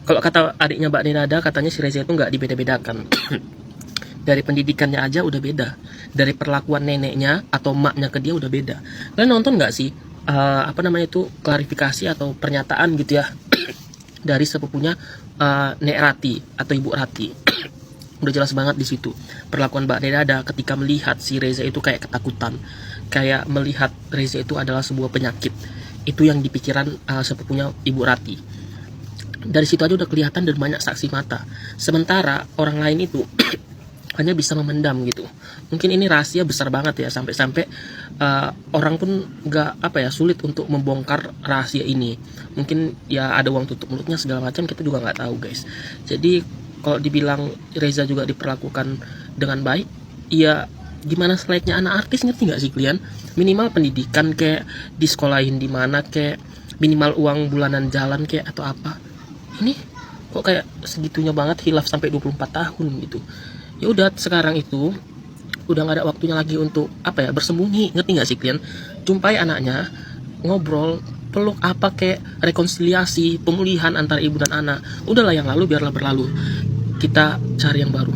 Kalau kata adiknya Mbak Nenada, katanya si Reza itu nggak dibeda-bedakan. Dari pendidikannya aja udah beda, dari perlakuan neneknya atau maknya ke dia udah beda. Kalian nonton nggak sih apa namanya itu, klarifikasi atau pernyataan gitu ya dari sepupunya Nek Rati atau Ibu Rati. Udah jelas banget di situ perlakuan Mbak Nenada ketika melihat si Reza itu kayak ketakutan, kayak melihat Reza itu adalah sebuah penyakit. Itu yang dipikiran sepupunya Ibu Rati. Dari situ aja udah kelihatan dan banyak saksi mata. Sementara orang lain itu hanya bisa memendam gitu. Mungkin ini rahasia besar banget ya, sampai-sampai orang pun nggak sulit untuk membongkar rahasia ini. Mungkin ya ada uang tutup mulutnya segala macam, kita juga nggak tahu guys. Jadi kalau dibilang Reza juga diperlakukan dengan baik, ya gimana selayaknya anak artis, ngerti nggak sih kalian? Minimal pendidikan kayak disekolahin di mana, kayak minimal uang bulanan jalan kayak atau apa. Ini kok kayak segitunya banget, hilaf sampai 24 tahun gitu. Ya udah, sekarang itu udah nggak ada waktunya lagi untuk bersembunyi, ngerti nggak sih kalian? Jumpai anaknya, ngobrol, peluk, kayak rekonsiliasi, pemulihan antara ibu dan anak. Udahlah, yang lalu biarlah berlalu, kita cari yang baru.